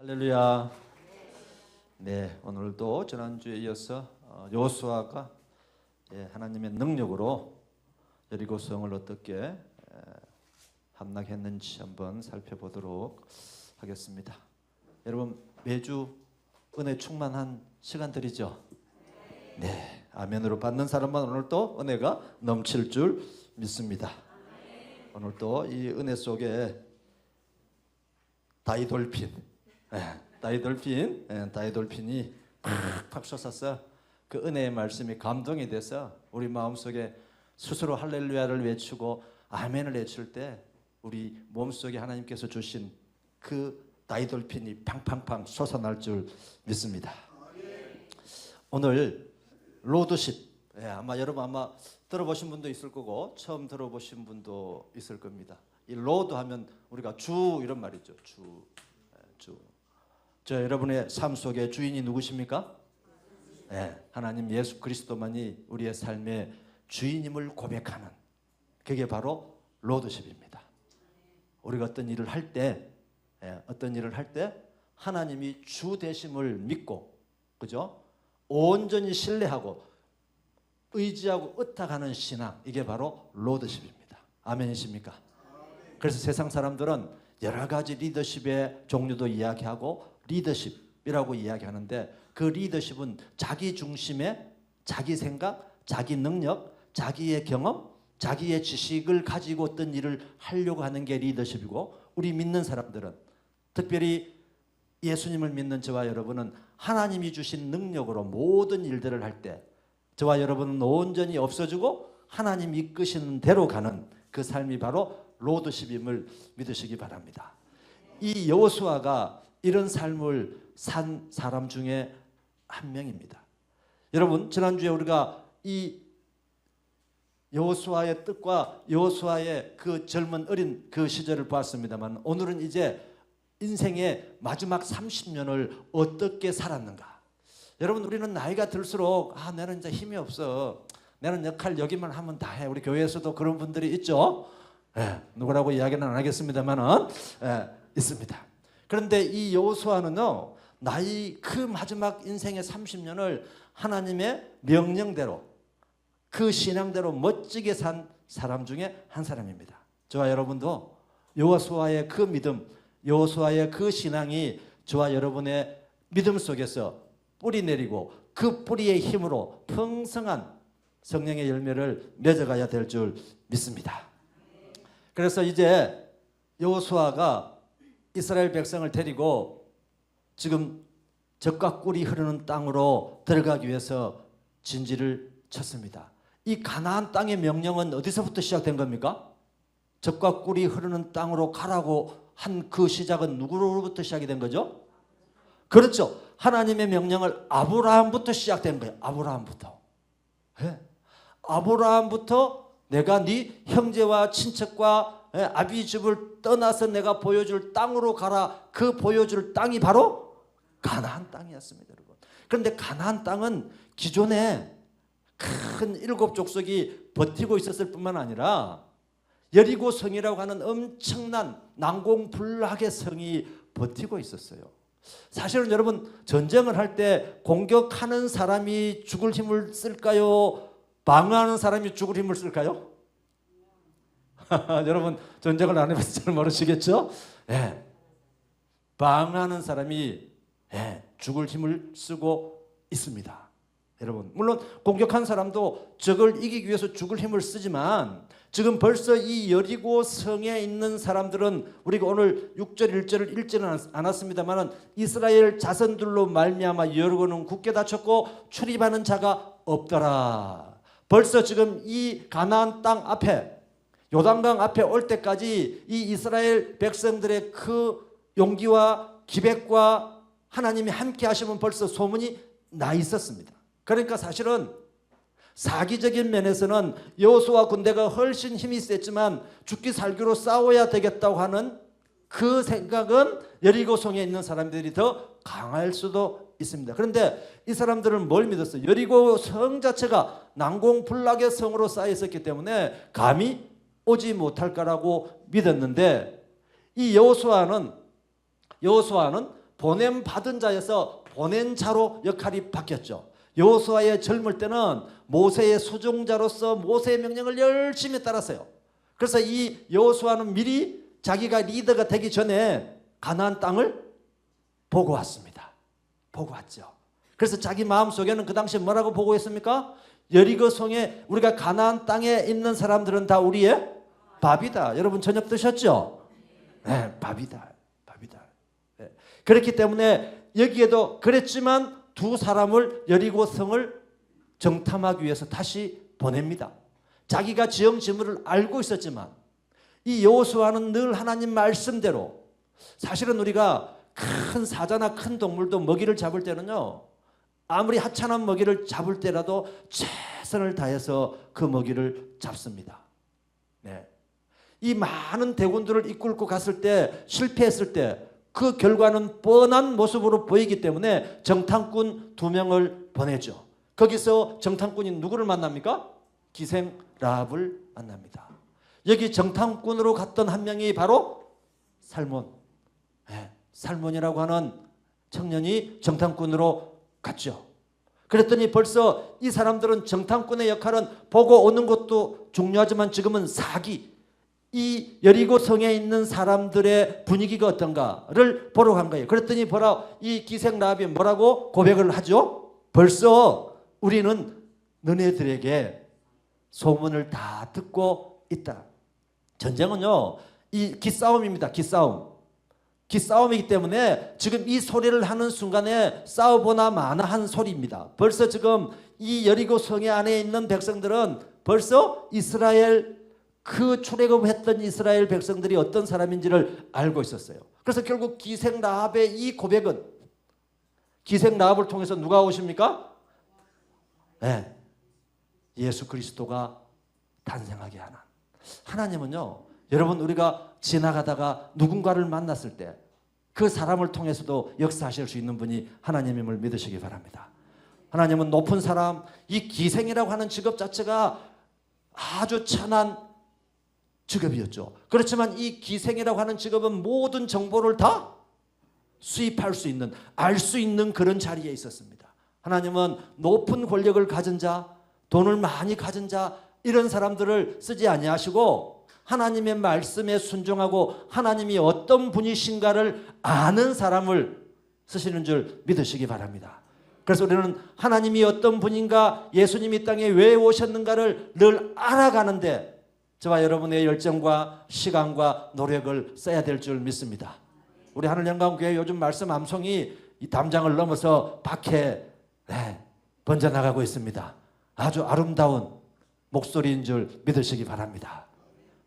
할렐루야. 네, 오늘도 지난주에 이어서 여호수아가 하나님의 능력으로 여리고성을 어떻게 함락했는지 한번 살펴보도록 하겠습니다. 여러분, 매주 은혜 충만한 시간들이죠? 네, 아멘으로 받는 사람만 오늘 또 은혜가 넘칠 줄 믿습니다. 오늘 또 이 은혜 속에 다이돌핀이 팍 솟아서 그 은혜의 말씀이 감동이 돼서 우리 마음속에 스스로 할렐루야를 외치고 아멘을 외칠 때 우리 몸속에 하나님께서 주신 그 다이돌핀이 팡팡팡 솟아날 줄 믿습니다. 오늘 로드십, 아마 여러분 들어보신 분도 있을 거고 처음 들어보신 분도 있을 겁니다. 이 로드 하면 우리가 주 이런 말이죠. 주. 저 여러분의 삶 속에 주인이 누구십니까? 하나님 예수 그리스도만이 우리의 삶의 주인임을 고백하는 그게 바로 로드십입니다. 우리가 어떤 일을 할 때 하나님이 주 되심을 믿고, 그죠? 온전히 신뢰하고 의지하고 의탁하는 신앙, 이게 바로 로드십입니다. 아멘이십니까? 그래서 세상 사람들은 여러 가지 리더십의 종류도 이야기하고 리더십이라고 이야기하는데, 그 리더십은 자기 중심의 자기 생각, 자기 능력, 자기의 경험, 자기의 지식을 가지고 어떤 일을 하려고 하는 게 리더십이고, 우리 믿는 사람들은, 특별히 예수님을 믿는 저와 여러분은 하나님이 주신 능력으로 모든 일들을 할 때 저와 여러분은 온전히 없어지고 하나님 이끄시는 대로 가는 그 삶이 바로 로드십임을 믿으시기 바랍니다. 이 여호수아가 이런 삶을 산 사람 중에 한 명입니다. 여러분, 지난주에 우리가 이 여호수아의 뜻과 여호수아의 그 젊은 어린 그 시절을 보았습니다만, 오늘은 이제 인생의 마지막 30년을 어떻게 살았는가. 여러분, 우리는 나이가 들수록 나는 이제 힘이 없어, 나는 역할 여기만 하면 다 해. 우리 교회에서도 그런 분들이 있죠. 누구라고 이야기는 안 하겠습니다만은 있습니다. 그런데 이 여호수아는요, 나이 그 마지막 인생의 30년을 하나님의 명령대로 그 신앙대로 멋지게 산 사람 중에 한 사람입니다. 저와 여러분도 여호수아의 그 믿음, 여호수아의 그 신앙이 저와 여러분의 믿음 속에서 뿌리 내리고 그 뿌리의 힘으로 풍성한 성령의 열매를 맺어가야 될 줄 믿습니다. 그래서 이제 여호수아가 이스라엘 백성을 데리고 지금 젖과 꿀이 흐르는 땅으로 들어가기 위해서 진지를 쳤습니다. 이 가나안 땅의 명령은 어디서부터 시작된 겁니까? 젖과 꿀이 흐르는 땅으로 가라고 한 그 시작은 누구로부터 시작이 된 거죠? 그렇죠. 하나님의 명령을 아브라함부터 시작된 거예요. 아브라함부터 내가 네 형제와 친척과 아비집을 떠나서 내가 보여줄 땅으로 가라. 그 보여줄 땅이 바로 가나안 땅이었습니다, 여러분. 그런데 가나안 땅은 기존에 큰 7 족속이 버티고 있었을 뿐만 아니라 여리고 성이라고 하는 엄청난 난공불락의 성이 버티고 있었어요. 사실은 여러분, 전쟁을 할 때 공격하는 사람이 죽을 힘을 쓸까요? 방어하는 사람이 죽을 힘을 쓸까요? 여러분, 전쟁을 안 해봐서 잘 모르시겠죠? 방어하는 사람이 죽을 힘을 쓰고 있습니다. 여러분, 물론 공격한 사람도 적을 이기기 위해서 죽을 힘을 쓰지만, 지금 벌써 이 여리고 성에 있는 사람들은, 우리가 오늘 6절 1절을 읽지는 않았습니다만, 이스라엘 자손들로 말미암아 여리고는 굳게 닫혔고 출입하는 자가 없더라. 벌써 지금 이 가나안 땅 앞에, 요단강 앞에 올 때까지 이 이스라엘 백성들의 그 용기와 기백과 하나님이 함께 하시면 벌써 소문이 나 있었습니다. 그러니까 사실은 사기적인 면에서는 여호수아 군대가 훨씬 힘이 셌지만 죽기 살기로 싸워야 되겠다고 하는 그 생각은 여리고성에 있는 사람들이 더 강할 수도 있습니다. 그런데 이 사람들은 뭘 믿었어요? 여리고 성 자체가 난공불락의 성으로 쌓여 있었기 때문에 감히 오지 못할 거라고 믿었는데, 이 여호수아는 보냄 받은 자에서 보낸 자로 역할이 바뀌었죠. 여호수아의 젊을 때는 모세의 수종자로서 모세의 명령을 열심히 따랐어요. 그래서 이 여호수아는 미리 자기가 리더가 되기 전에 가나안 땅을 보고 왔습니다. 보고 왔죠. 그래서 자기 마음속에는 그 당시에 뭐라고 보고 있습니까? 여리고 성에 우리가 가나안 땅에 있는 사람들은 다 우리의 밥이다. 여러분 저녁 드셨죠? 네, 밥이다. 밥이다. 네. 그렇기 때문에 여기에도 그랬지만 두 사람을 여리고 성을 정탐하기 위해서 다시 보냅니다. 자기가 지형 지물을 알고 있었지만 이 여호수아는 늘 하나님 말씀대로, 사실은 우리가 큰 사자나 큰 동물도 먹이를 잡을 때는요, 아무리 하찮은 먹이를 잡을 때라도 최선을 다해서 그 먹이를 잡습니다. 네. 이 많은 대군들을 이끌고 갔을 때, 실패했을 때 그 결과는 뻔한 모습으로 보이기 때문에 정탐꾼 2명을 보내죠. 거기서 정탐꾼이 누구를 만납니까? 기생 라합을 만납니다. 여기 정탐꾼으로 갔던 한 명이 바로 살몬. 네. 살몬이라고 하는 청년이 정탐꾼으로 갔죠. 그랬더니 벌써 이 사람들은 정탐꾼의 역할은 보고 오는 것도 중요하지만 지금은 사기, 이 여리고 성에 있는 사람들의 분위기가 어떤가를 보러 간 거예요. 그랬더니 보라, 이 기생 라합이 뭐라고 고백을 하죠? 벌써 우리는 너네들에게 소문을 다 듣고 있다. 전쟁은요, 이 기싸움입니다. 기싸움이기 때문에 지금 이 소리를 하는 순간에 싸워보나 마나 한 소리입니다. 벌써 지금 이 여리고 성에 안에 있는 백성들은 벌써 이스라엘, 그 출애굽했던 이스라엘 백성들이 어떤 사람인지를 알고 있었어요. 그래서 결국 기생 라합의 이 고백은, 기생 라합을 통해서 누가 오십니까? 네, 예수 그리스도가 탄생하게 하는 하나님은요, 여러분 우리가 지나가다가 누군가를 만났을 때 그 사람을 통해서도 역사하실 수 있는 분이 하나님임을 믿으시기 바랍니다. 하나님은 높은 사람, 이 기생이라고 하는 직업 자체가 아주 천한 직업이었죠. 그렇지만 이 기생이라고 하는 직업은 모든 정보를 다 수입할 수 있는, 알 수 있는 그런 자리에 있었습니다. 하나님은 높은 권력을 가진 자, 돈을 많이 가진 자, 이런 사람들을 쓰지 아니하시고 하나님의 말씀에 순종하고 하나님이 어떤 분이신가를 아는 사람을 쓰시는 줄 믿으시기 바랍니다. 그래서 우리는 하나님이 어떤 분인가, 예수님이 이 땅에 왜 오셨는가를 늘 알아가는데 저와 여러분의 열정과 시간과 노력을 써야 될 줄 믿습니다. 우리 하늘영광교회 요즘 말씀 암송이 이 담장을 넘어서 밖에 번져나가고 있습니다. 아주 아름다운 목소리인 줄 믿으시기 바랍니다.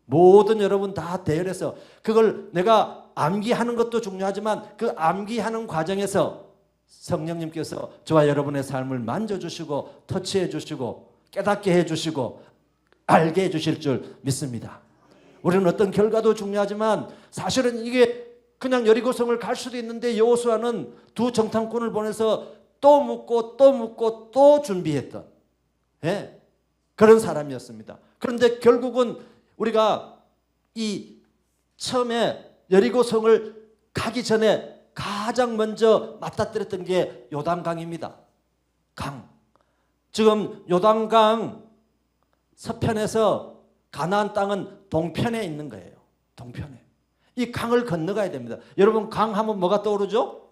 모든 여러분 다 대열해서 그걸 내가 암기하는 것도 중요하지만 그 암기하는 과정에서 성령님께서 저와 여러분의 삶을 만져주시고 터치해 주시고 깨닫게 해주시고 알게 해주실 줄 믿습니다. 우리는 어떤 결과도 중요하지만 사실은 이게 그냥 여리고성을 갈 수도 있는데 여호수아는 두 정탐꾼을 보내서 또 묻고 또 묻고 또 준비했던 그런 사람이었습니다. 그런데 결국은 우리가 이 처음에 여리고성을 가기 전에 가장 먼저 맞닥뜨렸던 게 요단강입니다. 강. 지금 요단강 서편에서 가나안 땅은 동편에 있는 거예요. 동편에. 이 강을 건너가야 됩니다. 여러분 강 하면 뭐가 떠오르죠?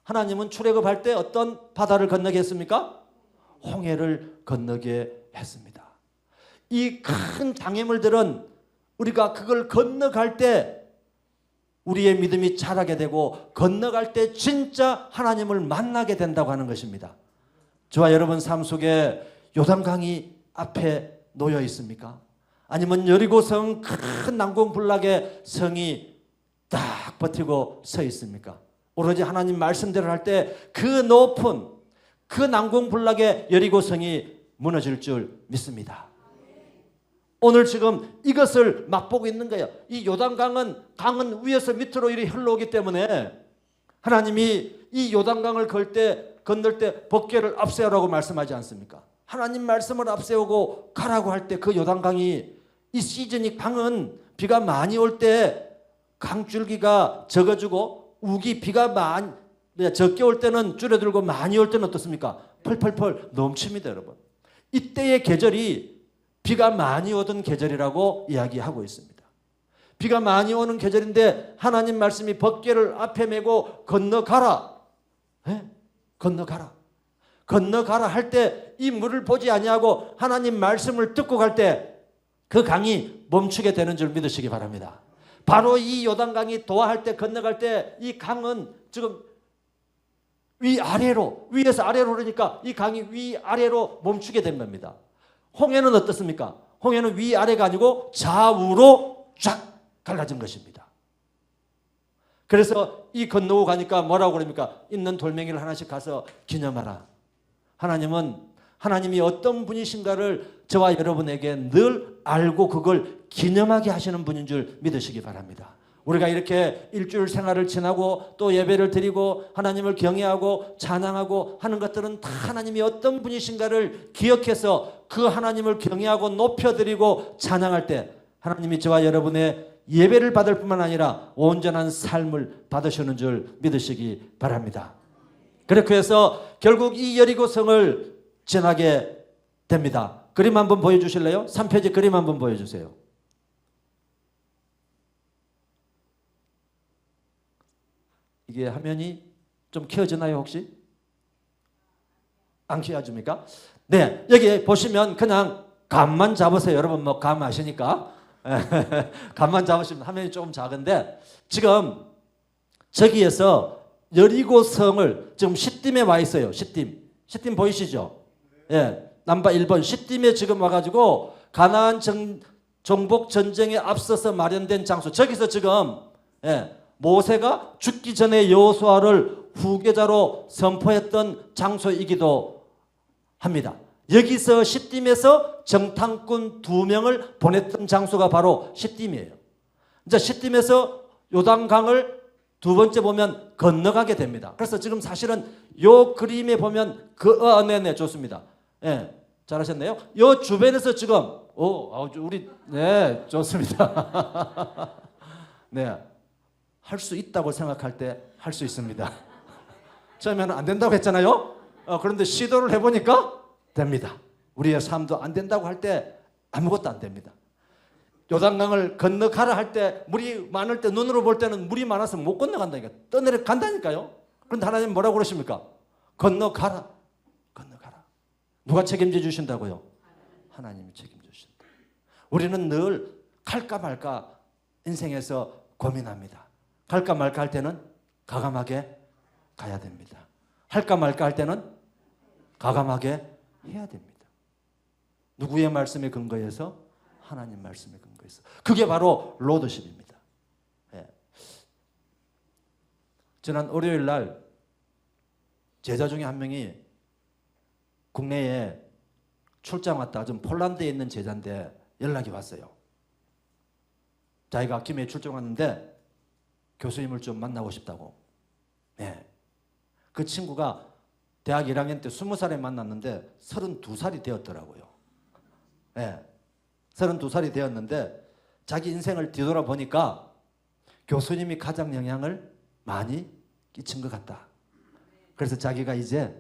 하나님은 출애굽할 때 어떤 바다를 건너게 했습니까? 홍해를 건너게 했습니다. 이 큰 장애물들은 우리가 그걸 건너갈 때 우리의 믿음이 자라게 되고 건너갈 때 진짜 하나님을 만나게 된다고 하는 것입니다. 저와 여러분 삶 속에 요단강이 앞에 놓여 있습니까? 아니면 여리고성 큰 난공불락의 성이 딱 버티고 서 있습니까? 오로지 하나님 말씀대로 할 때 그 높은 그 난공불락의 여리고성이 무너질 줄 믿습니다. 오늘 지금 이것을 맛보고 있는 거예요. 이 요단강은 강은 위에서 밑으로 이렇게 흘러오기 때문에 하나님이 이 요단강을 건널 때 법궤를 앞세우라고 말씀하지 않습니까? 하나님 말씀을 앞세우고 가라고 할 때 그 요단강이 이 시즌이 강은 비가 많이 올 때 강줄기가 적어지고 우기 비가 적게 올 때는 줄어들고 많이 올 때는 어떻습니까? 펄펄펄 넘칩니다, 여러분. 이때의 계절이 비가 많이 오던 계절이라고 이야기하고 있습니다. 비가 많이 오는 계절인데 하나님 말씀이 번개를 앞에 메고 건너가라. 네? 건너가라. 건너가라 할 때 이 물을 보지 아니하고 하나님 말씀을 듣고 갈 때 그 강이 멈추게 되는 줄 믿으시기 바랍니다. 바로 이 요단강이 도하할 때 건너갈 때 이 강은 지금 위아래로 위에서 아래로 그러니까 이 강이 위아래로 멈추게 된 겁니다. 홍해는 어떻습니까? 홍해는 위아래가 아니고 좌우로 쫙 갈라진 것입니다. 그래서 이 건너고 가니까 뭐라고 그럽니까? 있는 돌멩이를 하나씩 가서 기념하라. 하나님이 어떤 분이신가를 저와 여러분에게 늘 알고 그걸 기념하게 하시는 분인 줄 믿으시기 바랍니다. 우리가 이렇게 일주일 생활을 지나고 또 예배를 드리고 하나님을 경외하고 찬양하고 하는 것들은 다 하나님이 어떤 분이신가를 기억해서 그 하나님을 경외하고 높여드리고 찬양할 때 하나님이 저와 여러분의 예배를 받을 뿐만 아니라 온전한 삶을 받으시는 줄 믿으시기 바랍니다. 그렇게 해서 결국 이 여리고성을 지나게 됩니다. 그림 한번 보여주실래요? 3페이지 그림 한번 보여주세요. 이게 화면이 좀 켜지나요 혹시? 안 켜집니까? 네, 여기 보시면 그냥 감만 잡으세요. 여러분 뭐 감 아시니까 감만 잡으시면 화면이 조금 작은데 지금 저기에서 여리고성을 지금 시딤에 와 있어요. 시딤 보이시죠? 예, 남바 1번 시딤에 지금 와가지고 가나안 정복 전쟁에 앞서서 마련된 장소. 저기서 지금 모세가 죽기 전에 여호수아를 후계자로 선포했던 장소이기도 합니다. 여기서 시딤에서 정탐꾼 2명을 보냈던 장소가 바로 시딤이에요. 이제 시딤에서 요단강을 두 번째 보면 건너가게 됩니다. 그래서 지금 사실은 요 그림에 보면 네네 좋습니다. 예, 잘하셨네요. 요 주변에서 지금 우리 네 좋습니다. 네, 할 수 있다고 생각할 때 할 수 있습니다. 처음에는 안 된다고 했잖아요. 그런데 시도를 해보니까 됩니다. 우리의 삶도 안 된다고 할 때 아무것도 안 됩니다. 요단강을 건너가라 할 때 물이 많을 때 눈으로 볼 때는 물이 많아서 못 건너간다니까 떠내려 간다니까요. 그런데 하나님 뭐라고 그러십니까? 건너가라. 건너가라. 누가 책임져 주신다고요? 하나님이 책임져 주신다. 우리는 늘 갈까 말까 인생에서 고민합니다. 갈까 말까 할 때는 과감하게 가야 됩니다. 할까 말까 할 때는 과감하게 해야 됩니다. 누구의 말씀에 근거해서? 하나님 말씀에 근거해서. 그게 바로 로더십입니다. 예. 지난 월요일 날 제자 중에 한 명이 국내에 출장 왔다가 좀 폴란드에 있는 제자인데 연락이 왔어요. 자기가 김해에 출장 왔는데 교수님을 좀 만나고 싶다고. 예. 그 친구가 대학 1학년 때 20살에 만났는데 32살이 되었더라고요. 예. 32살이 되었는데 자기 인생을 뒤돌아보니까 교수님이 가장 영향을 많이 끼친 것 같다. 그래서 자기가 이제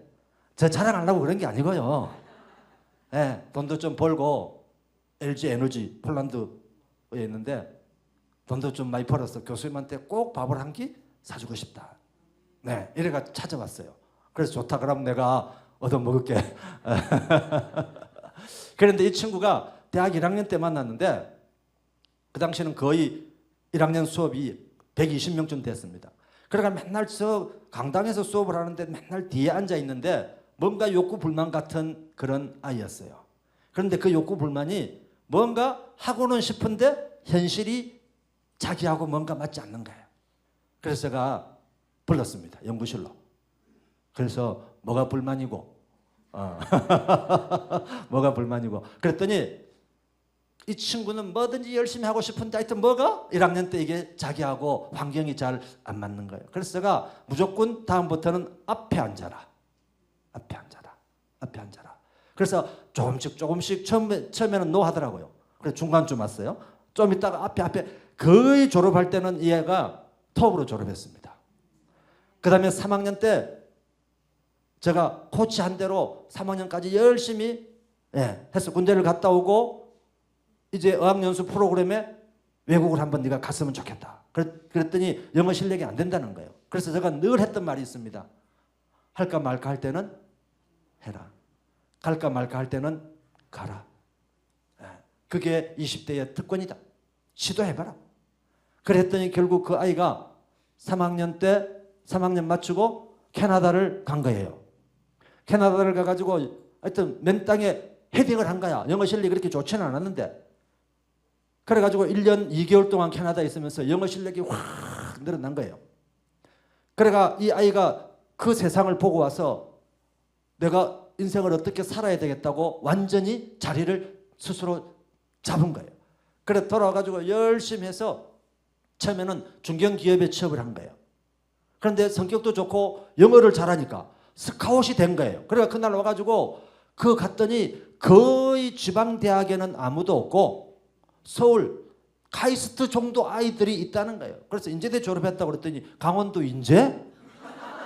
저 자랑하려고 그런 게 아니고요. 예, 돈도 좀 벌고 LG 에너지 폴란드에 있는데 돈도 좀 많이 벌어서 교수님한테 꼭 밥을 한 끼 사주고 싶다. 네, 이래가 찾아왔어요. 그래서 좋다 그러면 내가 얻어먹을게. 그런데 이 친구가 대학 1학년 때 만났는데 그 당시에는 거의 1학년 수업이 120명쯤 됐습니다. 그러니까 맨날 저 강당에서 수업을 하는데 맨날 뒤에 앉아 있는데 뭔가 욕구 불만 같은 그런 아이였어요. 그런데 그 욕구 불만이 뭔가 하고는 싶은데 현실이 자기하고 뭔가 맞지 않는 거예요. 그래서 제가 불렀습니다. 연구실로. 그래서 뭐가 불만이고 뭐가 불만이고 그랬더니 이 친구는 뭐든지 열심히 하고 싶은데 하여튼 뭐가 1학년 때 이게 자기하고 환경이 잘 안 맞는 거예요. 그래서 제가 무조건 다음부터는 앞에 앉아라. 앞에 앉아라. 앞에 앉아라. 그래서 조금씩 처음에는 노 하더라고요. 그래서 중간쯤 왔어요. 좀 있다가 앞에 거의 졸업할 때는 이 애가 톱으로 졸업했습니다. 그 다음에 3학년 때 제가 코치한 대로 3학년까지 열심히 해서 군대를 갔다 오고 이제 어학연수 프로그램에 외국을 한번 네가 갔으면 좋겠다. 그랬더니 영어 실력이 안 된다는 거예요. 그래서 제가 늘 했던 말이 있습니다. 할까 말까 할 때는 해라. 갈까 말까 할 때는 가라. 그게 20대의 특권이다. 시도해봐라. 그랬더니 결국 그 아이가 3학년 때 3학년 마치고 캐나다를 간 거예요. 캐나다를 가가지고 하여튼 맨 땅에 헤딩을 한 거야. 영어 실력이 그렇게 좋지는 않았는데. 그래가지고 1년 2개월 동안 캐나다에 있으면서 영어 실력이 확 늘어난 거예요. 그래가 이 아이가 그 세상을 보고 와서 내가 인생을 어떻게 살아야 되겠다고 완전히 자리를 스스로 잡은 거예요. 그래 돌아와가지고 열심히 해서 처음에는 중견기업에 취업을 한 거예요. 그런데 성격도 좋고 영어를 잘하니까 스카웃이 된 거예요. 그래가 그날 와가지고 그 갔더니 거의 지방대학에는 아무도 없고 서울 카이스트 정도 아이들이 있다는 거예요. 그래서 인제대 졸업했다고 그랬더니 강원도 인제?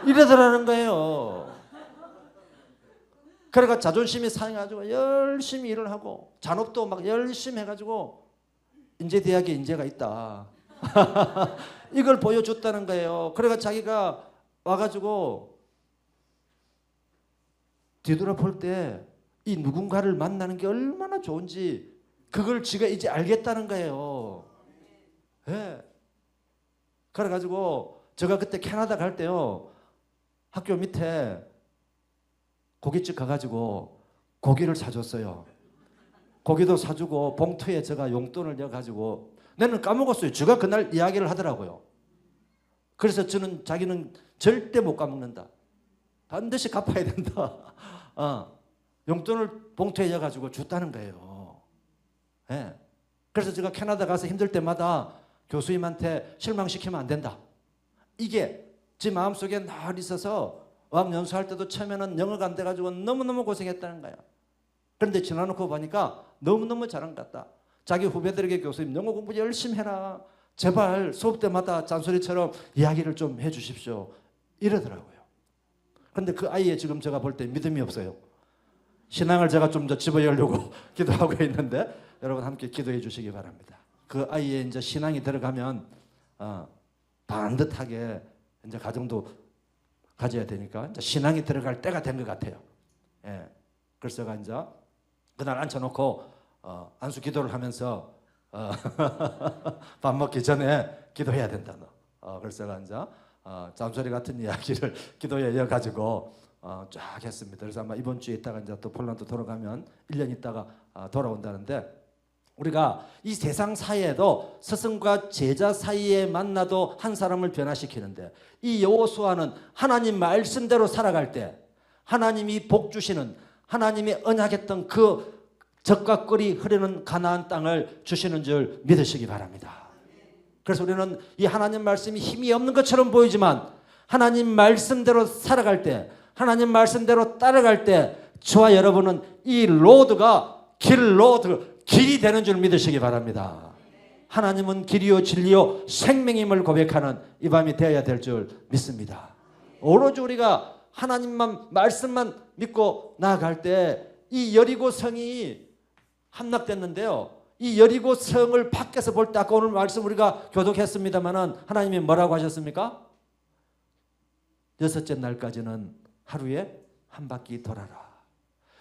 이러더라는 거예요. 그래가 자존심이 상해가지고 열심히 일을 하고 잔업도 막 열심히 해가지고 인제대학에 인재가 있다. 이걸 보여줬다는 거예요. 그래가 자기가 와가지고 뒤돌아볼 때 이 누군가를 만나는 게 얼마나 좋은지 그걸 지가 이제 알겠다는 거예요. 네. 그래가지고 제가 그때 캐나다 갈 때요. 학교 밑에 고깃집 가가지고 고기를 사줬어요. 고기도 사주고 봉투에 제가 용돈을 넣어가지고 나는 까먹었어요. 제가 그날 이야기를 하더라고요. 그래서 저는 자기는 절대 못 까먹는다. 반드시 갚아야 된다. 용돈을 봉투에 넣어가지고 줬다는 거예요. 네. 그래서 제가 캐나다 가서 힘들 때마다 교수님한테 실망시키면 안 된다. 이게 제 마음속에 늘 있어서 어학연수할 때도 처음에는 영어가 안 돼가지고 너무너무 고생했다는 거야. 그런데 지나놓고 보니까 너무너무 잘한 것 같다. 자기 후배들에게 교수님 영어 공부 열심히 해라. 제발 수업 때마다 잔소리처럼 이야기를 좀 해주십시오. 이러더라고요. 그런데 그 아이의 지금 제가 볼 때 믿음이 없어요. 신앙을 제가 좀 더 집어열려고 기도하고 있는데 여러분 함께 기도해 주시기 바랍니다. 그 아이의 이제 신앙이 들어가면 반듯하게 이제 가정도 가져야 되니까 이제 신앙이 들어갈 때가 된 것 같아요. 예. 그래서 제가 이제 그날 앉혀놓고 안수 기도를 하면서 밥 먹기 전에 기도해야 된다. 그래서 제가 이제 잠소리 같은 이야기를 기도에 이어가지고 쫙 했습니다. 그래서 아마 이번 주에 있다가 이제 또 폴란드 돌아가면 1년 있다가 돌아온다는데 우리가 이 세상 사이에도 스승과 제자 사이에 만나도 한 사람을 변화시키는데 이 여호수아는 하나님 말씀대로 살아갈 때 하나님이 복 주시는 하나님이 언약했던 그 젖과 꿀이 흐르는 가나안 땅을 주시는 줄 믿으시기 바랍니다. 그래서 우리는 이 하나님 말씀이 힘이 없는 것처럼 보이지만 하나님 말씀대로 살아갈 때 하나님 말씀대로 따라갈 때 저와 여러분은 이 로드가 길이 되는 줄 믿으시기 바랍니다. 하나님은 길이요 진리요 생명임을 고백하는 이 밤이 되어야 될 줄 믿습니다. 오로지 우리가 하나님만 말씀만 믿고 나아갈 때 이 여리고 성이 함락됐는데요. 이 여리고 성을 밖에서 볼 때 아까 오늘 말씀 우리가 교독했습니다마는 하나님이 뭐라고 하셨습니까? 6째 날까지는 하루에 한 바퀴 돌아라.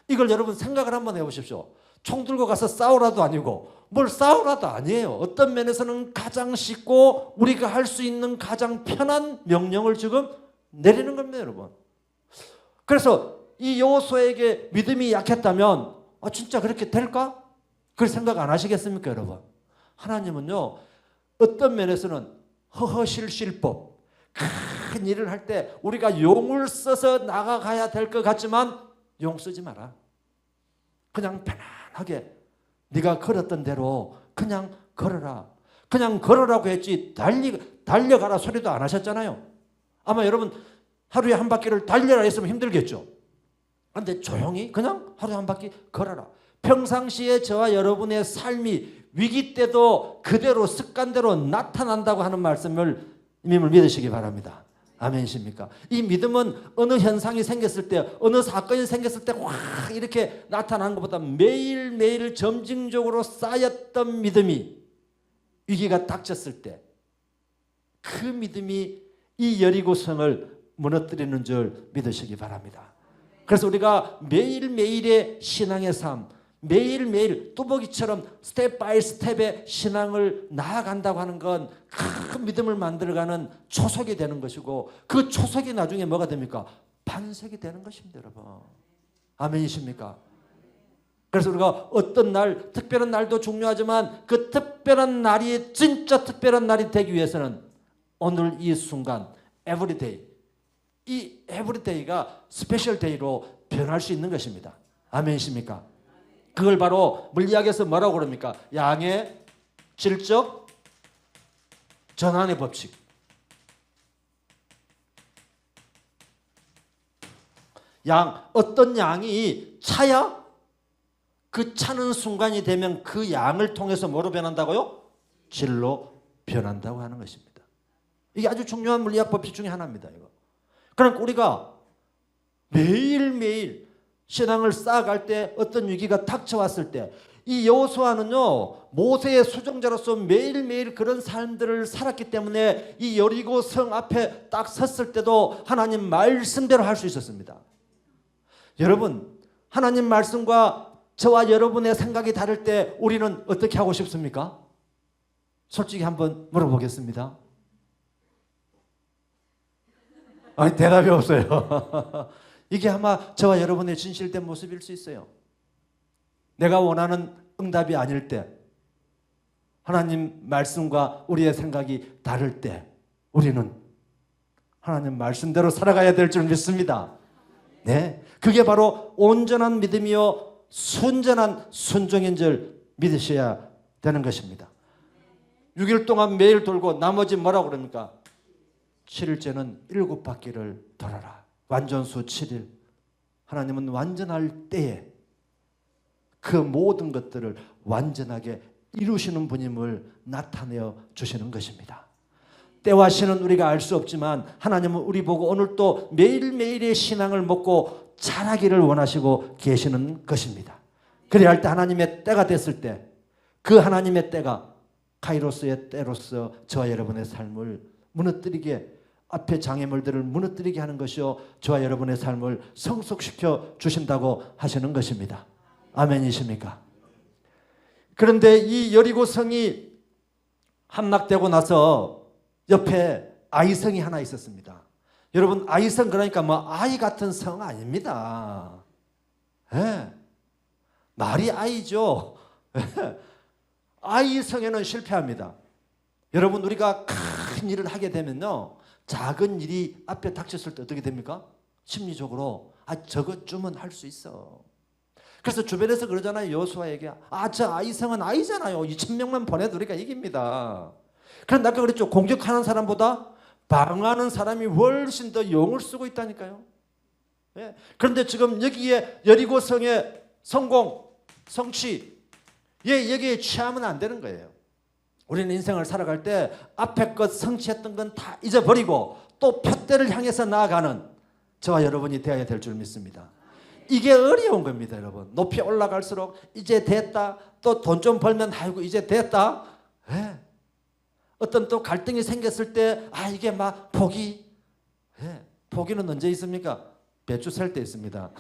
이걸 여러분 생각을 한번 해보십시오. 총 들고 가서 싸우라도 아니고 뭘 싸우라도 아니에요. 어떤 면에서는 가장 쉽고 우리가 할 수 있는 가장 편한 명령을 지금 내리는 겁니다, 여러분. 그래서 이 여호수아에게 믿음이 약했다면 진짜 그렇게 될까? 그걸 생각 안 하시겠습니까, 여러분? 하나님은요, 어떤 면에서는 허허실실법, 큰 일을 할 때 우리가 용을 써서 나가가야 될 것 같지만 용 쓰지 마라. 그냥 편안하게 네가 걸었던 대로 그냥 걸어라. 그냥 걸으라고 했지 달려가라 소리도 안 하셨잖아요. 아마 여러분 하루에 한 바퀴를 달려라 했으면 힘들겠죠. 그런데 조용히 그냥 하루에 한 바퀴 걸어라. 평상시에 저와 여러분의 삶이 위기 때도 그대로 습관대로 나타난다고 하는 말씀을 믿으시기 바랍니다. 아멘이십니까? 이 믿음은 어느 현상이 생겼을 때, 어느 사건이 생겼을 때 확 이렇게 나타나는 것보다 매일매일 점진적으로 쌓였던 믿음이 위기가 닥쳤을 때 그 믿음이 이 여리고성을 무너뜨리는 줄 믿으시기 바랍니다. 그래서 우리가 매일매일의 신앙의 삶, 매일매일 뚜벅이처럼 스텝 바이 스텝의 신앙을 나아간다고 하는 건 큰 믿음을 만들어가는 초석이 되는 것이고, 그 초석이 나중에 뭐가 됩니까? 반석이 되는 것입니다, 여러분. 아멘이십니까? 그래서 우리가 어떤 날, 특별한 날도 중요하지만 그 특별한 날이 진짜 특별한 날이 되기 위해서는 오늘 이 순간, everyday, 이 everyday가 스페셜 데이로 변할 수 있는 것입니다. 아멘이십니까? 그걸 바로 물리학에서 뭐라고 그럽니까? 양의 질적 전환의 법칙. 어떤 양이 차야 그 차는 순간이 되면 그 양을 통해서 뭐로 변한다고요? 질로 변한다고 하는 것입니다. 이게 아주 중요한 물리학 법칙 중에 하나입니다. 이거. 그러니까 우리가 매일매일 신앙을 쌓아갈 때, 어떤 위기가 닥쳐왔을 때, 이 여호수아는요 모세의 수종자로서 매일매일 그런 삶들을 살았기 때문에 이 여리고 성 앞에 딱 섰을 때도 하나님 말씀대로 할 수 있었습니다. 여러분, 하나님 말씀과 저와 여러분의 생각이 다를 때 우리는 어떻게 하고 싶습니까? 솔직히 한번 물어보겠습니다. 아니, 대답이 없어요. 이게 아마 저와 여러분의 진실된 모습일 수 있어요. 내가 원하는 응답이 아닐 때, 하나님 말씀과 우리의 생각이 다를 때 우리는 하나님 말씀대로 살아가야 될 줄 믿습니다. 네, 그게 바로 온전한 믿음이요 순전한 순종인 줄 믿으셔야 되는 것입니다. 6일 동안 매일 돌고 나머지 뭐라고 그럽니까? 7일째는 7바퀴를 돌아라. 완전수 7일. 하나님은 완전할 때에 그 모든 것들을 완전하게 이루시는 분임을 나타내어 주시는 것입니다. 때와 시는 우리가 알 수 없지만 하나님은 우리 보고 오늘도 매일매일의 신앙을 먹고 자라기를 원하시고 계시는 것입니다. 그래야 할 때, 하나님의 때가 됐을 때, 그 하나님의 때가 카이로스의 때로서 저와 여러분의 삶을 무너뜨리게, 앞에 장애물들을 무너뜨리게 하는 것이요 저와 여러분의 삶을 성숙시켜 주신다고 하시는 것입니다. 아멘이십니까? 그런데 이 여리고성이 함락되고 나서 옆에 아이성이 하나 있었습니다. 여러분, 아이성 그러니까 뭐 아이 같은 성 아닙니다. 네. 말이 아이죠. 아이성에는 실패합니다. 여러분, 우리가 큰 일을 하게 되면요 작은 일이 앞에 닥쳤을 때 어떻게 됩니까? 심리적으로 저것쯤은 할 수 있어. 그래서 주변에서 그러잖아요. 여호수아에게 저 아이성은 아이잖아요. 2,000명만 보내도 우리가 이깁니다. 그런데 아까 그랬죠. 공격하는 사람보다 방어하는 사람이 훨씬 더 용을 쓰고 있다니까요. 예. 그런데 지금 여기에 여리고성의 성공, 성취, 여기에 취하면 안 되는 거예요. 우리는 인생을 살아갈 때 앞에 것 성취했던 건 다 잊어버리고 또 표대를 향해서 나아가는 저와 여러분이 되어야 될 줄 믿습니다. 이게 어려운 겁니다, 여러분. 높이 올라갈수록 이제 됐다, 또 돈 좀 벌면 아이고 이제 됐다. 네. 어떤 또 갈등이 생겼을 때 이게 막 포기. 네. 포기는 언제 있습니까? 배추 셀 때 있습니다.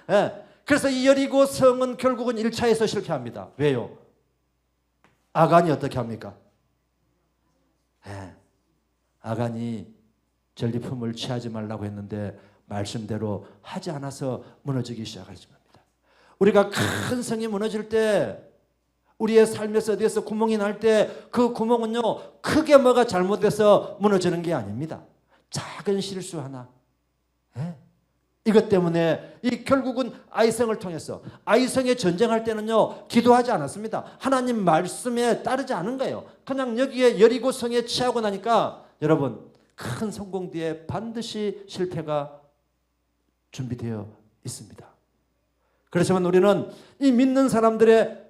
네. 그래서 이 여리고 성은 결국은 1차에서 실패합니다. 왜요? 아간이 어떻게 합니까? 네. 아간이 전리품을 취하지 말라고 했는데 말씀대로 하지 않아서 무너지기 시작하지 겁니다. 우리가 큰 성이 무너질 때, 우리의 삶에서 어디에서 구멍이 날 때 그 구멍은요 크게 뭐가 잘못돼서 무너지는 게 아닙니다. 작은 실수 하나. 네? 이것 때문에 결국은 아이성을 통해서, 아이성에 전쟁할 때는요 기도하지 않았습니다. 하나님 말씀에 따르지 않은 거예요. 그냥 여기에 여리고성에 취하고 나니까 여러분, 큰 성공 뒤에 반드시 실패가 준비되어 있습니다. 그렇지만 우리는 이 믿는 사람들의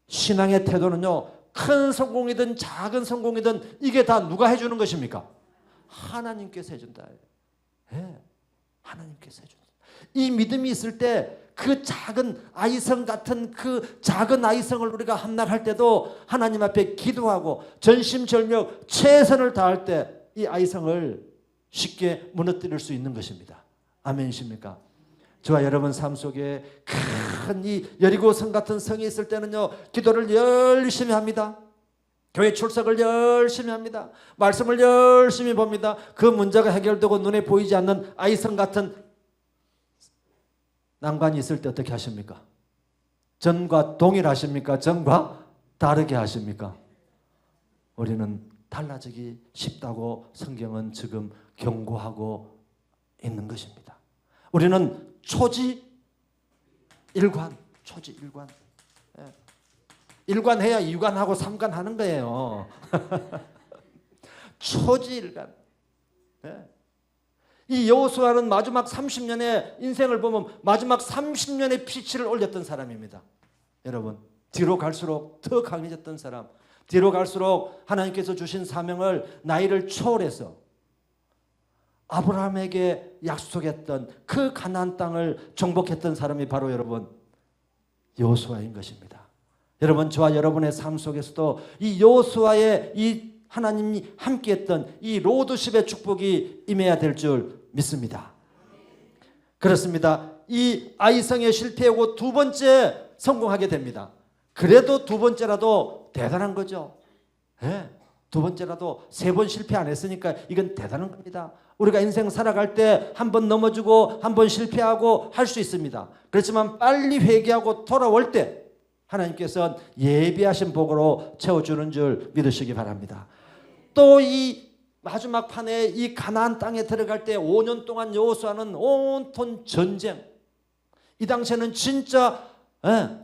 신앙의 태도는요 큰 성공이든 작은 성공이든 이게 다 누가 해주는 것입니까? 하나님께서 해준다. 예, 하나님께서 해준다. 이 믿음이 있을 때 그 작은 아이성 같은 그 작은 아이성을 우리가 함락할 때도 하나님 앞에 기도하고 전심전력 최선을 다할 때 이 아이성을 쉽게 무너뜨릴 수 있는 것입니다. 아멘이십니까? 저와 여러분 삶 속에 큰 이 여리고 성 같은 성이 있을 때는요, 기도를 열심히 합니다. 교회 출석을 열심히 합니다. 말씀을 열심히 봅니다. 그 문제가 해결되고 눈에 보이지 않는 아이성 같은 난관이 있을 때 어떻게 하십니까? 전과 동일하십니까? 전과 다르게 하십니까? 우리는 달라지기 쉽다고 성경은 지금 경고하고 있는 것입니다. 우리는 초지일관. 예. 일관해야 2관하고 3관 하는 거예요. 초지일관. 예. 이 여호수아는 마지막 30년의 인생을 보면 마지막 30년의 피치를 올렸던 사람입니다. 여러분, 뒤로 갈수록 더 강해졌던 사람, 뒤로 갈수록 하나님께서 주신 사명을 나이를 초월해서 아브라함에게 약속했던 그 가나안 땅을 정복했던 사람이 바로 여러분 여호수아인 것입니다. 여러분, 저와 여러분의 삶 속에서도 이 여호수아의 이 하나님이 함께했던 이 로드십의 축복이 임해야 될 줄 믿습니다. 그렇습니다. 이 아이성에 실패하고 두 번째 성공하게 됩니다. 그래도 두 번째라도 대단한 거죠. 네, 두 번째라도 세 번 실패 안 했으니까 이건 대단한 겁니다. 우리가 인생 살아갈 때 한 번 넘어지고 한 번 실패하고 할 수 있습니다. 그렇지만 빨리 회개하고 돌아올 때 하나님께서는 예비하신 복으로 채워주는 줄 믿으시기 바랍니다. 또 이 마지막 판에 이 가나안 땅에 들어갈 때 5년 동안 여호수아는 온통 전쟁. 이 당시에는 진짜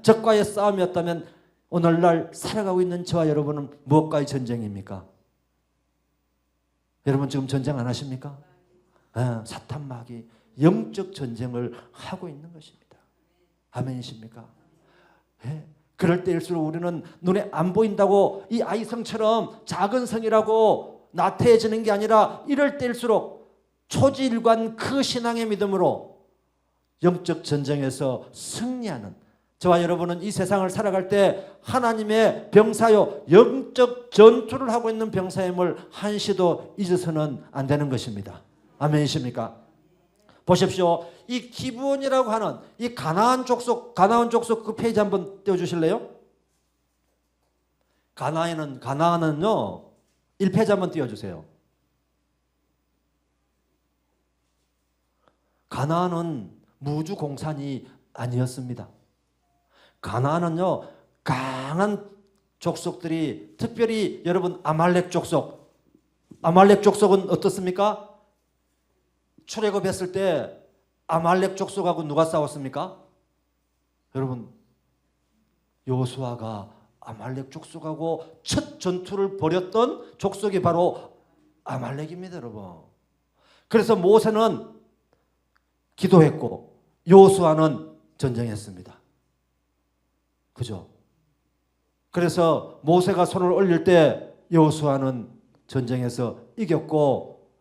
적과의 싸움이었다면 오늘날 살아가고 있는 저와 여러분은 무엇과의 전쟁입니까? 여러분 지금 전쟁 안 하십니까? 사탄 마귀 영적 전쟁을 하고 있는 것입니다. 아멘이십니까? 그럴 때일수록 우리는 눈에 안 보인다고 이 아이성처럼 작은 성이라고 나태해지는 게 아니라 이럴 때일수록 초지일관 그 신앙의 믿음으로 영적 전쟁에서 승리하는 저와 여러분은 이 세상을 살아갈 때 하나님의 병사요 영적 전투를 하고 있는 병사임을 한시도 잊어서는 안 되는 것입니다. 아멘이십니까? 보십시오. 이 기브온이라고 하는 이 가나안 족속 그 페이지 한번 띄워주실래요? 가나안은요 1페이지 한번 띄워주세요. 가나안은 무주공산이 아니었습니다. 가나안은요 강한 족속들이 특별히 여러분 아말렉 족속은 어떻습니까? 출애굽했을 때 아말렉 족속하고 누가 싸웠습니까? 여러분 여호수아가 아말렉 족속하고 첫 전투를 벌였던 족속이 바로 아말렉입니다, 여러분. 그래서 모세는 기도했고 여호수아는 전쟁했습니다. 그죠? 그래서 모세가 손을 올릴 때 여호수아는 전쟁에서 이겼고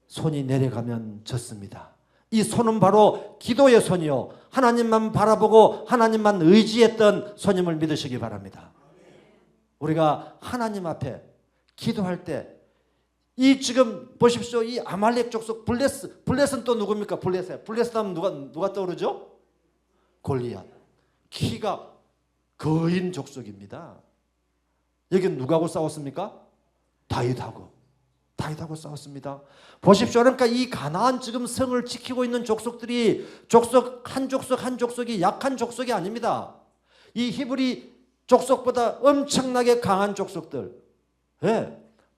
손이 내려가면 졌습니다. 이 손은 바로 기도의 손이요 하나님만 바라보고 하나님만 의지했던 손임을 믿으시기 바랍니다. 우리가 하나님 앞에 기도할 때 이 지금 보십시오. 이 아말렉 족속 블레스는 또 누굽니까? 블레스 하면 누가 떠오르죠? 골리앗. 키가 거인 족속입니다. 여기는 누구하고 싸웠습니까? 다윗하고 싸웠습니다. 보십시오. 그러니까 이 가나안 지금 성을 지키고 있는 족속들이 한 족속이 약한 족속이 아닙니다. 이 히브리 족속보다 엄청나게 강한 족속들.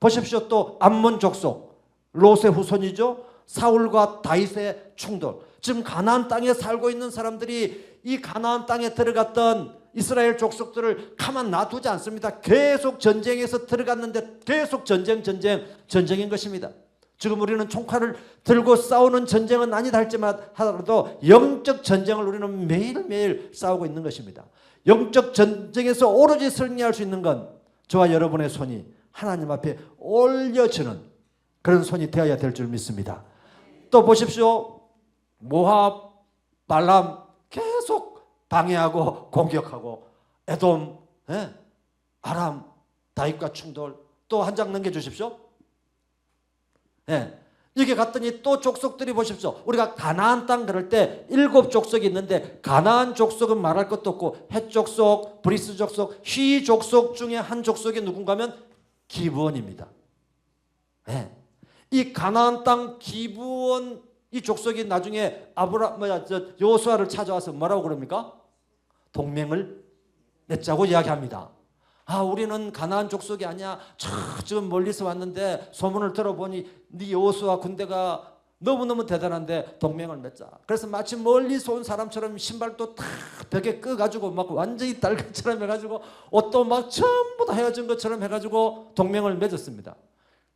보십시오. 또 암몬 족속, 롯의 후손이죠. 사울과 다윗의 충돌. 지금 가나안 땅에 살고 있는 사람들이 이 가나안 땅에 들어갔던 이스라엘 족속들을 가만 놔두지 않습니다. 계속 전쟁에서 들어갔는데 계속 전쟁인 것입니다. 지금 우리는 총칼을 들고 싸우는 전쟁은 아니다 하더라도 영적 전쟁을 우리는 매일매일 싸우고 있는 것입니다. 영적 전쟁에서 오로지 승리할 수 있는 건 저와 여러분의 손이 하나님 앞에 올려지는 그런 손이 되어야 될 줄 믿습니다. 또 보십시오. 모압, 발람 계속 방해하고 공격하고 에돔, 아람, 다윗과 충돌. 또 한 장 넘겨주십시오. 여기 갔더니 또 족속들이 보십시오. 우리가 가나안 땅 그럴 때 7 족속이 있는데 가나안 족속은 말할 것도 없고 헷 족속, 브리스 족속, 휘 족속 중에 한 족속이 누군가 하면 기브온입니다. 이 가나안 땅 기브온 이 족속이 나중에 여호수아를 찾아와서 뭐라고 그럽니까? 동맹을 맺자고 이야기합니다. 우리는 가나안 족속이 아니야. 지금 멀리서 왔는데 소문을 들어보니 네 여호수아 군대가 너무너무 대단한데 동맹을 맺자. 그래서 마치 멀리서 온 사람처럼 신발도 다 벽에 끄가지고 막 완전히 달걀처럼 해가지고 옷도 막 전부 다 헤어진 것처럼 해가지고 동맹을 맺었습니다.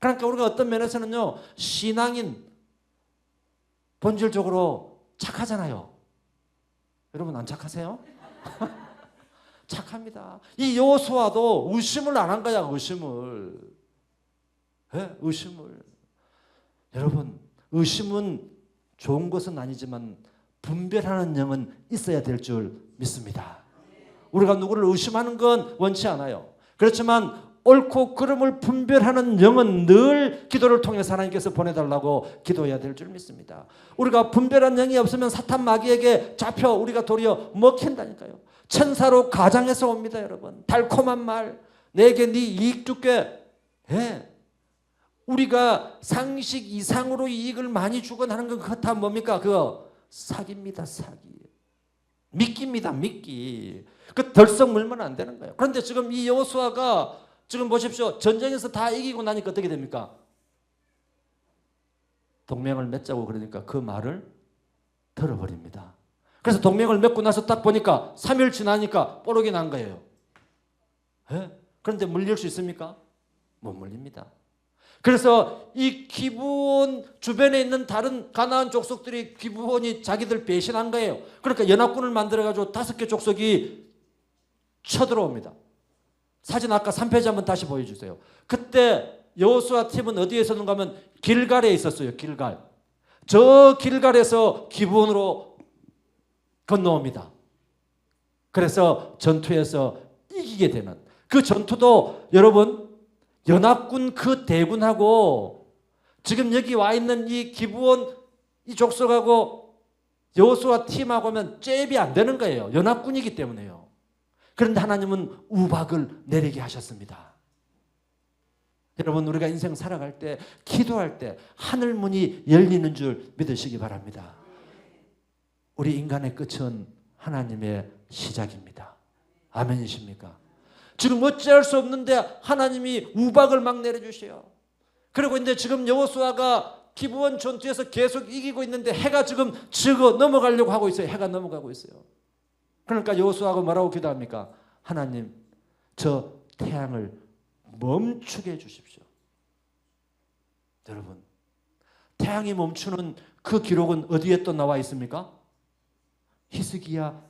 그러니까 우리가 어떤 면에서는요, 신앙인 본질적으로 착하잖아요. 여러분 안 착하세요? 착합니다. 이 여호수아도 의심을 안 한 거야. 의심을. 의심을. 여러분 의심은 좋은 것은 아니지만 분별하는 영은 있어야 될 줄 믿습니다. 우리가 누구를 의심하는 건 원치 않아요. 그렇지만 옳고 그름을 분별하는 영은 늘 기도를 통해서 하나님께서 보내달라고 기도해야 될 줄 믿습니다. 우리가 분별한 영이 없으면 사탄 마귀에게 잡혀 우리가 도리어 먹힌다니까요. 천사로 가장해서 옵니다. 여러분 달콤한 말, 내게 네 이익 줄게. 우리가 상식 이상으로 이익을 많이 주건 하는 건 그거 다 뭡니까? 그거 사기입니다. 사기. 미끼입니다. 미끼. 그 덜썩 물면 안 되는 거예요. 그런데 지금 이 여호수아가 지금 보십시오. 전쟁에서 다 이기고 나니까 어떻게 됩니까? 동맹을 맺자고 그러니까 그 말을 들어버립니다. 그래서 동맹을 맺고 나서 딱 보니까 3일 지나니까 뽀록이 난 거예요. 그런데 물릴 수 있습니까? 못 물립니다. 그래서 이 기브온 주변에 있는 다른 가나안 족속들이 기브온이 자기들 배신한 거예요. 그러니까 연합군을 만들어가지고 5개 족속이 쳐들어옵니다. 사진 아까 3페이지 한번 다시 보여주세요. 그때 여호수아 팀은 어디에 있었는가 하면 길갈에 있었어요. 길갈. 저 길갈에서 기브온으로 건너옵니다. 그래서 전투에서 이기게 되는 그 전투도 여러분 연합군 그 대군하고 지금 여기 와 있는 이 기브온 이 족속하고 여호수아 팀하고는 잽이 안 되는 거예요. 연합군이기 때문에요. 그런데 하나님은 우박을 내리게 하셨습니다. 여러분 우리가 인생 살아갈 때 기도할 때 하늘 문이 열리는 줄 믿으시기 바랍니다. 우리 인간의 끝은 하나님의 시작입니다. 아멘이십니까? 지금 어찌할 수 없는데 하나님이 우박을 막 내려주셔요. 그리고 이제 지금 여호수아가 기브온 전투에서 계속 이기고 있는데 해가 지금 지고 넘어가려고 하고 있어요. 해가 넘어가고 있어요. 그러니까 여호수아가 뭐라고 기도합니까? 하나님, 저 태양을 멈추게 해주십시오. 여러분, 태양이 멈추는 그 기록은 어디에 또 나와 있습니까? 히스기야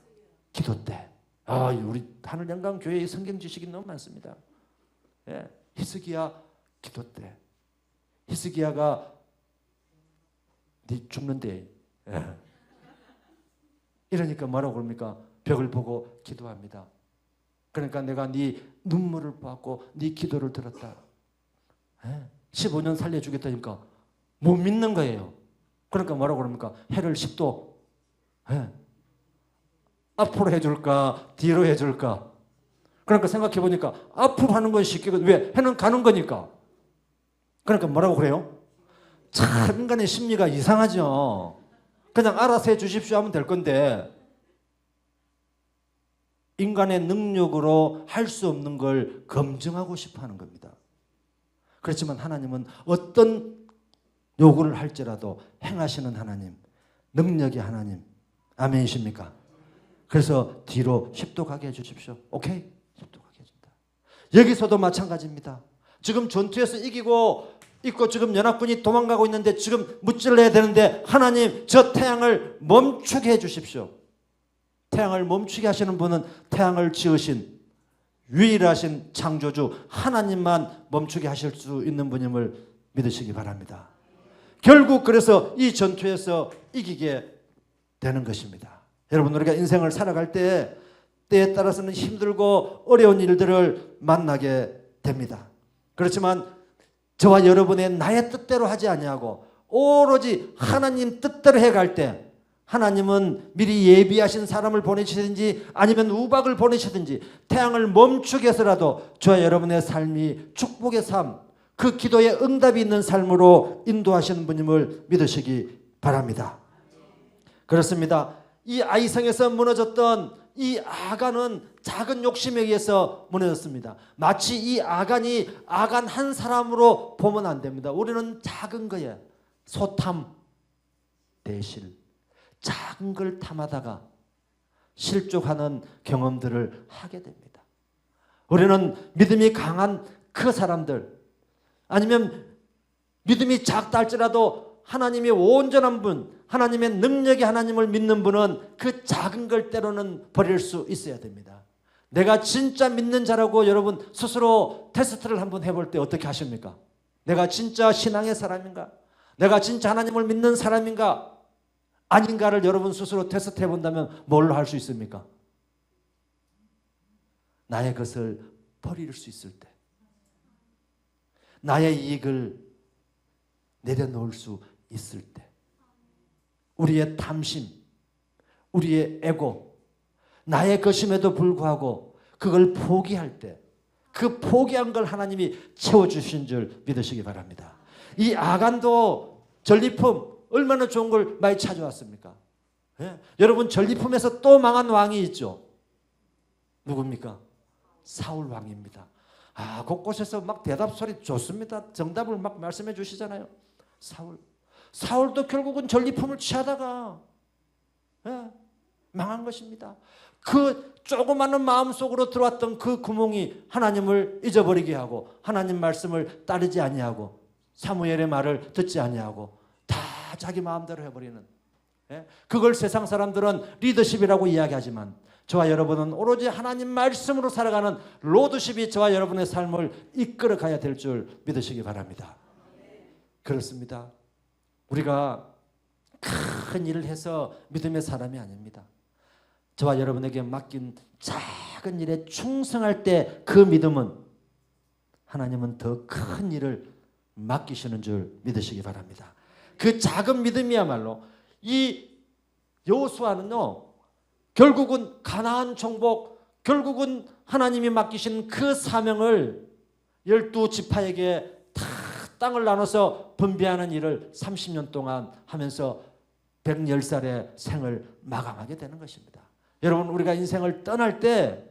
기도 때. 우리 하늘영광교회의 성경 지식이 너무 많습니다. 히스기야 기도 때. 히스기야가 네 죽는데. 이러니까 뭐라고 그럽니까? 벽을 보고 기도합니다. 그러니까 내가 네 눈물을 보았고 네 기도를 들었다. 15년 살려주겠다니까 못 믿는 거예요. 그러니까 뭐라고 그럽니까? 해를 10도 앞으로 해줄까 뒤로 해줄까? 그러니까 생각해 보니까 앞으로 하는 건 쉽거든. 왜? 해는 가는 거니까. 그러니까 뭐라고 그래요? 참 인간의 심리가 이상하죠. 그냥 알아서 해 주십시오 하면 될 건데 인간의 능력으로 할 수 없는 걸 검증하고 싶어 하는 겁니다. 그렇지만 하나님은 어떤 요구를 할지라도 행하시는 하나님, 능력의 하나님. 아멘이십니까? 그래서 뒤로 10도 가게 해주십시오. 오케이? 10도 가게 해준다. 여기서도 마찬가지입니다. 지금 전투에서 이기고 있고 지금 연합군이 도망가고 있는데 지금 무찔러야 되는데 하나님 저 태양을 멈추게 해주십시오. 태양을 멈추게 하시는 분은 태양을 지으신 유일하신 창조주 하나님만 멈추게 하실 수 있는 분임을 믿으시기 바랍니다. 결국 그래서 이 전투에서 이기게 되는 것입니다. 여러분, 우리가 인생을 살아갈 때에 따라서는 힘들고 어려운 일들을 만나게 됩니다. 그렇지만 저와 여러분의 나의 뜻대로 하지 아니하고 오로지 하나님 뜻대로 해갈 때 하나님은 미리 예비하신 사람을 보내시든지 아니면 우박을 보내시든지 태양을 멈추게 해서라도 저와 여러분의 삶이 축복의 삶, 그 기도에 응답이 있는 삶으로 인도하시는 분임을 믿으시기 바랍니다. 그렇습니다. 이 아이성에서 무너졌던 이 아간은 작은 욕심에 의해서 무너졌습니다. 마치 이 아간이 아간 한 사람으로 보면 안 됩니다. 우리는 작은 거에 소탐, 대실, 작은 걸 탐하다가 실족하는 경험들을 하게 됩니다. 우리는 믿음이 강한 그 사람들, 아니면 믿음이 작다 할지라도 하나님의 온전한 분, 하나님의 능력이 하나님을 믿는 분은 그 작은 걸 때로는 버릴 수 있어야 됩니다. 내가 진짜 믿는 자라고 여러분 스스로 테스트를 한번 해볼 때 어떻게 하십니까? 내가 진짜 신앙의 사람인가? 내가 진짜 하나님을 믿는 사람인가? 아닌가를 여러분 스스로 테스트 해본다면 뭘로 할 수 있습니까? 나의 것을 버릴 수 있을 때, 나의 이익을 내려놓을 수 있을 때, 우리의 탐심, 우리의 에고, 나의 것임에도 불구하고 그걸 포기할 때 그 포기한 걸 하나님이 채워주신 줄 믿으시기 바랍니다. 이 아간도 전리품 얼마나 좋은 걸 많이 찾아왔습니까? 예? 여러분, 전리품에서 또 망한 왕이 있죠. 누굽니까? 사울 왕입니다. 곳곳에서 막 대답 소리 좋습니다. 정답을 막 말씀해 주시잖아요. 사울도 결국은 전리품을 취하다가 망한 것입니다. 그 조그마한 마음속으로 들어왔던 그 구멍이 하나님을 잊어버리게 하고 하나님 말씀을 따르지 아니하고 사무엘의 말을 듣지 아니하고 다 자기 마음대로 해버리는, 그걸 세상 사람들은 리더십이라고 이야기하지만 저와 여러분은 오로지 하나님 말씀으로 살아가는 로드십이 저와 여러분의 삶을 이끌어 가야 될 줄 믿으시기 바랍니다. 그렇습니다. 우리가 큰 일을 해서 믿음의 사람이 아닙니다. 저와 여러분에게 맡긴 작은 일에 충성할 때 그 믿음은 하나님은 더 큰 일을 맡기시는 줄 믿으시기 바랍니다. 그 작은 믿음이야말로 이 여호수아는요, 결국은 가나안 정복, 결국은 하나님이 맡기신 그 사명을 12지파에게 다 땅을 나눠서 분배하는 일을 30년 동안 하면서 110살의 생을 마감하게 되는 것입니다. 여러분, 우리가 인생을 떠날 때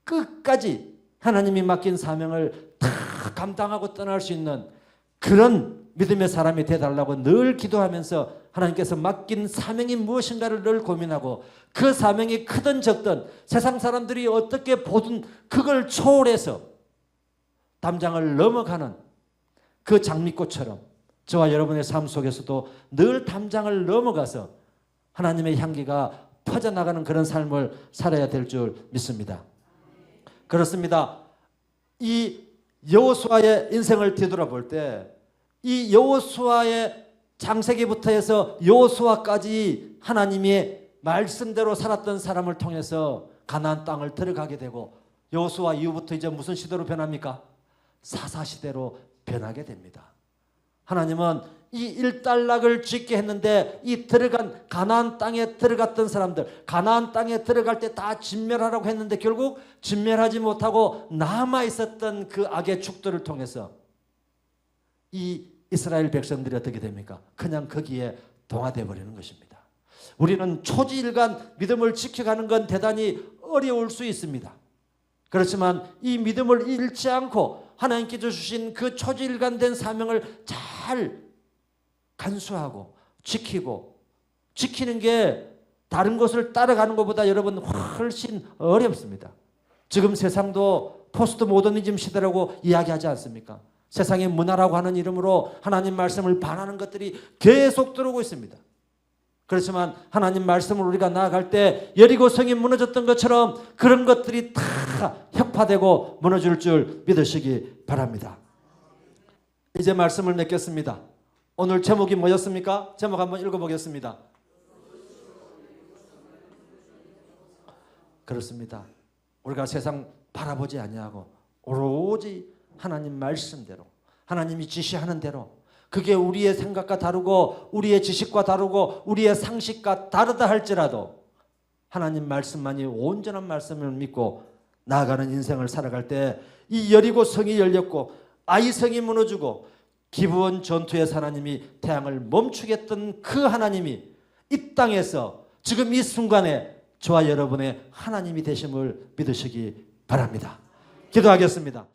끝까지 하나님이 맡긴 사명을 다 감당하고 떠날 수 있는 그런 믿음의 사람이 되어달라고 늘 기도하면서 하나님께서 맡긴 사명이 무엇인가를 늘 고민하고 그 사명이 크든 적든 세상 사람들이 어떻게 보든 그걸 초월해서 담장을 넘어가는 그 장미꽃처럼 저와 여러분의 삶 속에서도 늘 담장을 넘어가서 하나님의 향기가 퍼져나가는 그런 삶을 살아야 될 줄 믿습니다. 그렇습니다. 이 여호수아의 인생을 뒤돌아볼 때 이 여호수아의 창세기부터 해서 여호수아까지 하나님의 말씀대로 살았던 사람을 통해서 가나안 땅을 들어가게 되고 여호수아 이후부터 이제 무슨 시대로 변합니까? 사사시대로 변하게 됩니다. 하나님은 이 일단락을 짓게 했는데 이 들어간 가나안 땅에 들어갔던 사람들, 가나안 땅에 들어갈 때 다 진멸하라고 했는데 결국 진멸하지 못하고 남아있었던 그 악의 축들을 통해서 이 이스라엘 백성들이 어떻게 됩니까? 그냥 거기에 동화되어 버리는 것입니다. 우리는 초지일간 믿음을 지켜가는 건 대단히 어려울 수 있습니다. 그렇지만 이 믿음을 잃지 않고 하나님께서 주신 그 초지일간 된 사명을 잘 간수하고 지키고, 지키는 게 다른 것을 따라가는 것보다 여러분 훨씬 어렵습니다. 지금 세상도 포스트 모더니즘 시대라고 이야기하지 않습니까? 세상의 문화라고 하는 이름으로 하나님 말씀을 반하는 것들이 계속 들어오고 있습니다. 그렇지만 하나님 말씀을 우리가 나아갈 때 여리고 성이 무너졌던 것처럼 그런 것들이 다 혁파되고 무너질 줄 믿으시기 바랍니다. 이제 말씀을 맺겠습니다. 오늘 제목이 뭐였습니까? 제목 한번 읽어보겠습니다. 그렇습니다. 우리가 세상 바라보지 아니하고 오로지 하나님 말씀대로, 하나님이 지시하는 대로, 그게 우리의 생각과 다르고 우리의 지식과 다르고 우리의 상식과 다르다 할지라도 하나님 말씀만이 온전한 말씀을 믿고 나아가는 인생을 살아갈 때 이 여리고 성이 열렸고 아이 성이 무너지고 기브온 전투에서 하나님이 태양을 멈추게 했던 그 하나님이 이 땅에서 지금 이 순간에 저와 여러분의 하나님이 되심을 믿으시기 바랍니다. 기도하겠습니다.